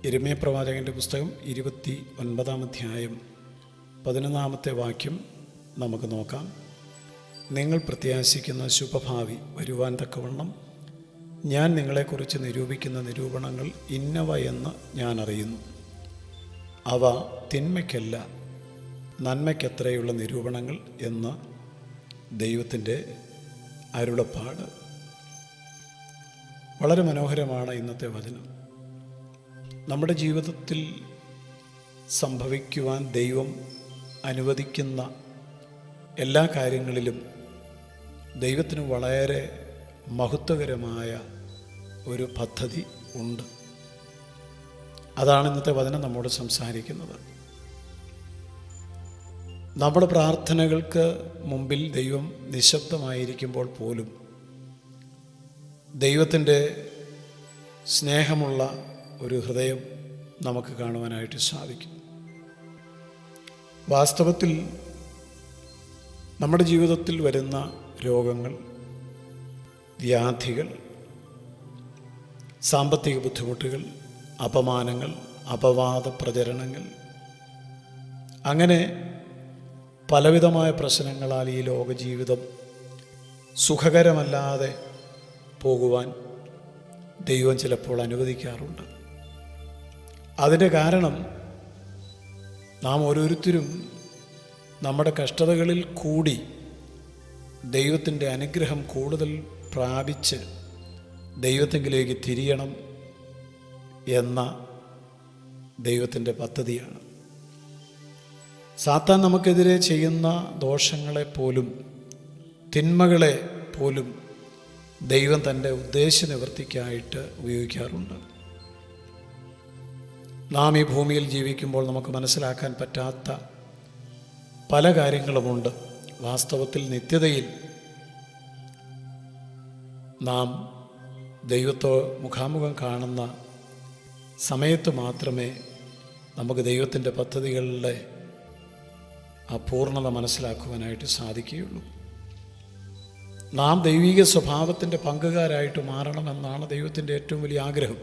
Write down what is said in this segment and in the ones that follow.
യിരെമ്യാ പ്രവാചകൻ്റെ പുസ്തകം 29-ാം അധ്യായം 11-ാമത്തെ വാക്യം നമുക്ക് നോക്കാം. നിങ്ങൾ പ്രത്യാശിക്കുന്ന ശുഭഭാവി വരുവാൻ തക്കവണ്ണം ഞാൻ നിങ്ങളെക്കുറിച്ച് നിരൂപിക്കുന്ന നിരൂപണങ്ങൾ ഇന്നവ എന്ന് ഞാൻ അറിയുന്നു. അവ തിന്മയ്ക്കല്ല നന്മയ്ക്കത്രയുള്ള നിരൂപണങ്ങൾ എന്ന് ദൈവത്തിൻ്റെ അരുളപ്പാട്. വളരെ മനോഹരമാണ് ഇന്നത്തെ വചനം. നമ്മുടെ ജീവിതത്തിൽ സംഭവിക്കുവാൻ ദൈവം അനുവദിക്കുന്ന എല്ലാ കാര്യങ്ങളിലും ദൈവത്തിന് വളരെ മഹത്വകരമായ ഒരു പദ്ധതി ഉണ്ട്. അതാണ് ഇന്നത്തെ വചനം നമ്മോട് സംസാരിക്കുന്നത്. നമ്മുടെ പ്രാർത്ഥനകൾക്ക് മുമ്പിൽ ദൈവം നിശബ്ദമായിരിക്കുമ്പോൾ പോലും ദൈവത്തിൻ്റെ സ്നേഹമുള്ള ഒരു ഹൃദയം നമുക്ക് കാണുവാനായിട്ട് സാധിക്കും. വാസ്തവത്തിൽ നമ്മുടെ ജീവിതത്തിൽ വരുന്ന രോഗങ്ങൾ, വ്യാധികൾ, സാമ്പത്തിക ബുദ്ധിമുട്ടുകൾ, അപമാനങ്ങൾ, അപവാദ പ്രചരണങ്ങൾ, അങ്ങനെ പലവിധമായ പ്രശ്നങ്ങളാൽ ഈ ലോക ജീവിതം സുഖകരമല്ലാതെ പോകുവാൻ ദൈവം ചിലപ്പോൾ അനുവദിക്കാറുണ്ട്. അതിൻ്റെ കാരണം നാം ഓരോരുത്തരും നമ്മുടെ കഷ്ടതകളിൽ കൂടി ദൈവത്തിൻ്റെ അനുഗ്രഹം കൂടുതൽ പ്രാപിച്ച് ദൈവത്തെങ്കിലേക്ക് തിരിയണം എന്ന ദൈവത്തിൻ്റെ പദ്ധതിയാണ്. സാത്താൻ നമുക്കെതിരെ ചെയ്യുന്ന ദോഷങ്ങളെപ്പോലും തിന്മകളെ പോലും ദൈവം തൻ്റെ ഉദ്ദേശ നിവൃത്തിക്കായിട്ട് ഉപയോഗിക്കാറുണ്ട്. നാം ഈ ഭൂമിയിൽ ജീവിക്കുമ്പോൾ നമുക്ക് മനസ്സിലാക്കാൻ പറ്റാത്ത പല കാര്യങ്ങളുമുണ്ട്. വാസ്തവത്തിൽ നിത്യതയിൽ നാം ദൈവത്തെ മുഖാമുഖം കാണുന്ന സമയത്ത് മാത്രമേ നമുക്ക് ദൈവത്തിൻ്റെ പദ്ധതികളുടെ ആ പൂർണ്ണത മനസ്സിലാക്കുവാനായിട്ട് സാധിക്കുകയുള്ളൂ. നാം ദൈവിക സ്വഭാവത്തിൻ്റെ പങ്കുകാരായിട്ട് മാറണമെന്നാണ് ദൈവത്തിൻ്റെ ഏറ്റവും വലിയ ആഗ്രഹം.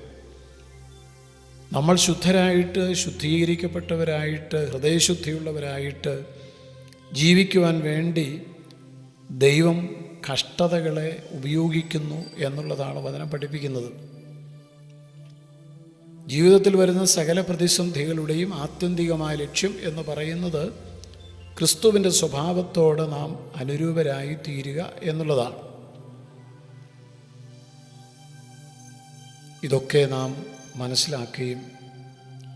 നമ്മൾ ശുദ്ധരായിട്ട്, ശുദ്ധീകരിക്കപ്പെട്ടവരായിട്ട്, ഹൃദയശുദ്ധിയുള്ളവരായിട്ട് ജീവിക്കുവാൻ വേണ്ടി ദൈവം കഷ്ടതകളെ ഉപയോഗിക്കുന്നു എന്നുള്ളതാണ് വചനം പഠിപ്പിക്കുന്നത്. ജീവിതത്തിൽ വരുന്ന സകല പ്രതിസന്ധികളുടെയും ആത്യന്തികമായ ലക്ഷ്യം എന്ന് പറയുന്നത് ക്രിസ്തുവിൻ്റെ സ്വഭാവത്തോട് നാം അനുരൂപരായി തീരുക എന്നുള്ളതാണ്. ഇതൊക്കെ നാം മനസ്സിലാക്കുകയും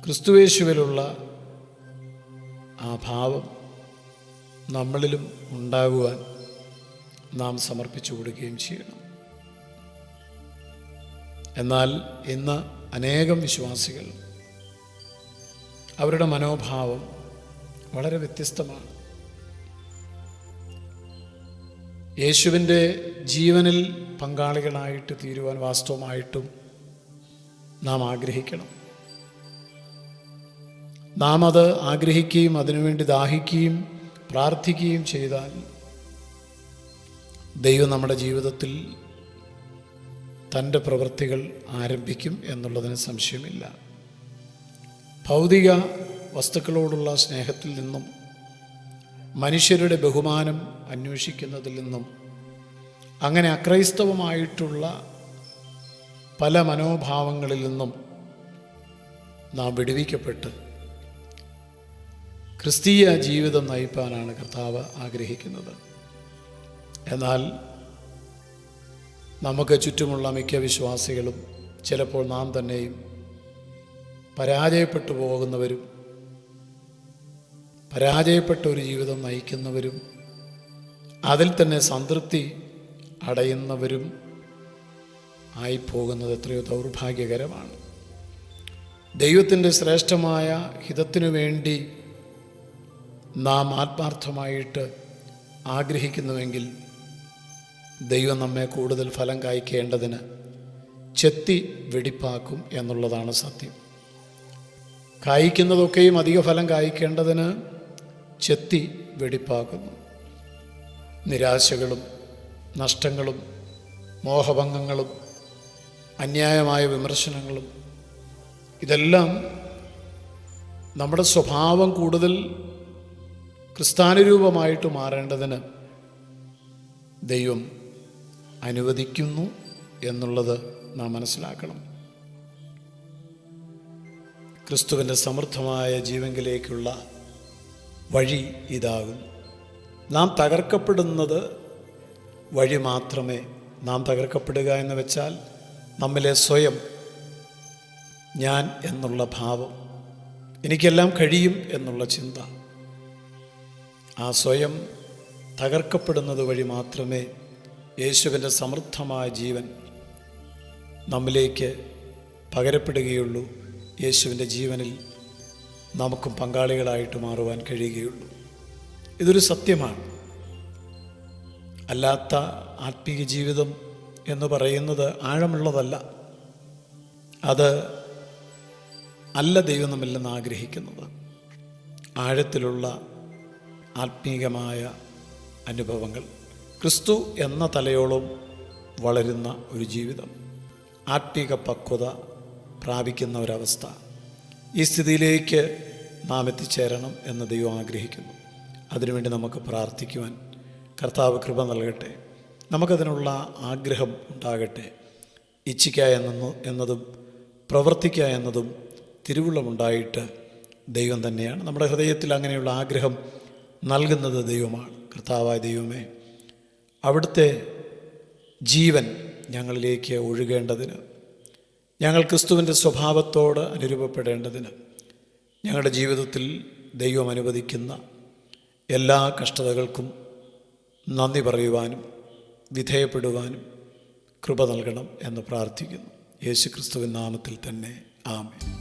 ക്രിസ്തുയേശുവിലുള്ള ആ ഭാവം നമ്മളിലും ഉണ്ടാകുവാൻ നാം സമർപ്പിച്ചു കൊടുക്കുകയും ചെയ്യണം. എന്നാൽ ഇന്ന് അനേകം വിശ്വാസികൾ അവരുടെ മനോഭാവം വളരെ വ്യത്യസ്തമാണ്. യേശുവിൻ്റെ ജീവനിൽ പങ്കാളികളായിട്ട് തീരുവാൻ വാസ്തവമായിട്ടും നാം ആഗ്രഹിക്കണം. നാം അത് ആഗ്രഹിക്കുകയും അതിനുവേണ്ടി ദാഹിക്കുകയും പ്രാർത്ഥിക്കുകയും ചെയ്താൽ ദൈവം നമ്മുടെ ജീവിതത്തിൽ തൻ്റെ പ്രവൃത്തികൾ ആരംഭിക്കും എന്നുള്ളതിന് സംശയമില്ല. ഭൗതിക വസ്തുക്കളോടുള്ള സ്നേഹത്തിൽ നിന്നും മനുഷ്യരുടെ ബഹുമാനം അന്വേഷിക്കുന്നതിൽ നിന്നും അങ്ങനെ അക്രൈസ്തവമായിട്ടുള്ള പല മനോഭാവങ്ങളിൽ നിന്നും നാം വിടുവിക്കപ്പെട്ട് ക്രിസ്തീയ ജീവിതം നയിപ്പാനാണ് കർത്താവ് ആഗ്രഹിക്കുന്നത്. എന്നാൽ നമുക്ക് ചുറ്റുമുള്ള മിക്ക വിശ്വാസികളും ചിലപ്പോൾ നാം തന്നെയും പരാജയപ്പെട്ടു പോകുന്നവരും പരാജയപ്പെട്ട ഒരു ജീവിതം നയിക്കുന്നവരും അതിൽ തന്നെ സംതൃപ്തി അടയുന്നവരും ആയിപ്പോകുന്നത് എത്രയോ ദൗർഭാഗ്യകരമാണ്. ദൈവത്തിൻ്റെ ശ്രേഷ്ഠമായ ഹിതത്തിനു വേണ്ടി നാം ആത്മാർത്ഥമായിട്ട് ആഗ്രഹിക്കുന്നുവെങ്കിൽ ദൈവം നമ്മെ കൂടുതൽ ഫലം കായ്ക്കേണ്ടതിന് ചെത്തി വെടിപ്പാക്കും എന്നുള്ളതാണ് സത്യം. കായ്ക്കുന്നതൊക്കെയും അധിക ഫലം കായ്ക്കേണ്ടതിന് ചെത്തി വെടിപ്പാക്കുന്നു. നിരാശകളും നഷ്ടങ്ങളും മോഹഭംഗങ്ങളും അന്യായമായ വിമർശനങ്ങളും ഇതെല്ലാം നമ്മുടെ സ്വഭാവം കൂടുതൽ ക്രിസ്ത്യാനുരൂപമായിട്ട് മാറേണ്ടതിന് ദൈവം അനുവദിക്കുന്നു എന്നുള്ളത് നാം മനസ്സിലാക്കണം. ക്രിസ്തുവിൻ്റെ സമൃദ്ധമായ ജീവങ്കിലേക്കുള്ള വഴി ഇതാകും. നാം തകർക്കപ്പെടുന്നത് വഴി മാത്രമേ. നാം തകർക്കപ്പെടുക എന്ന് വെച്ചാൽ നമ്മിലെ സ്വയം, ഞാൻ എന്നുള്ള ഭാവം, എനിക്കെല്ലാം കഴിയും എന്നുള്ള ചിന്ത, ആ സ്വയം തകർക്കപ്പെടുന്നത് വഴി മാത്രമേ യേശുവിൻ്റെ സമൃദ്ധമായ ജീവൻ നമ്മിലേക്ക് പകരപ്പെടുകയുള്ളൂ. യേശുവിൻ്റെ ജീവനിൽ നമുക്കും പങ്കാളികളായിട്ട് മാറുവാൻ കഴിയുകയുള്ളൂ. ഇതൊരു സത്യമാണ്. അല്ലാത്ത ആത്മീയ ജീവിതം എന്ന് പറയുന്നത് ആഴമുള്ളതല്ല. അത് അല്ല ദൈവം നമ്മിൽ നിന്ന് ആഗ്രഹിക്കുന്നത്. ആഴത്തിലുള്ള ആത്മീകമായ അനുഭവങ്ങൾ, ക്രിസ്തു എന്ന തലയോളം വളരുന്ന ഒരു ജീവിതം, ആത്മീക പക്വത പ്രാപിക്കുന്ന ഒരവസ്ഥ, ഈ സ്ഥിതിയിലേക്ക് നാം എത്തിച്ചേരണം എന്ന് ദൈവം ആഗ്രഹിക്കുന്നു. അതിനുവേണ്ടി നമുക്ക് പ്രാർത്ഥിക്കുവാൻ കർത്താവ് കൃപ നൽകട്ടെ. നമുക്കതിനുള്ള ആഗ്രഹം ഉണ്ടാകട്ടെ. ഇച്ഛിക്കുക എന്നതും പ്രവർത്തിക്കുക എന്നതും തിരുവുള്ളമുണ്ടായിട്ട് ദൈവം തന്നെയാണ്. നമ്മുടെ ഹൃദയത്തിൽ അങ്ങനെയുള്ള ആഗ്രഹം നൽകുന്നത് ദൈവമാണ്. കർത്താവായ ദൈവമേ, അവിടുത്തെ ജീവൻ ഞങ്ങളിലേക്ക് ഒഴുകേണ്ടതിന്, ഞങ്ങൾ ക്രിസ്തുവിൻ്റെ സ്വഭാവത്തോട് അനുരൂപപ്പെടേണ്ടതിന്, ഞങ്ങളുടെ ജീവിതത്തിൽ ദൈവം അനുവദിക്കുന്ന എല്ലാ കഷ്ടതകൾക്കും നന്ദി പറയുവാനും വിധേയപ്പെടുവാനും കൃപ നൽകണം എന്ന് പ്രാർത്ഥിക്കുന്നു. യേശു ക്രിസ്തുവിൻ നാമത്തിൽ തന്നെ ആമേൻ.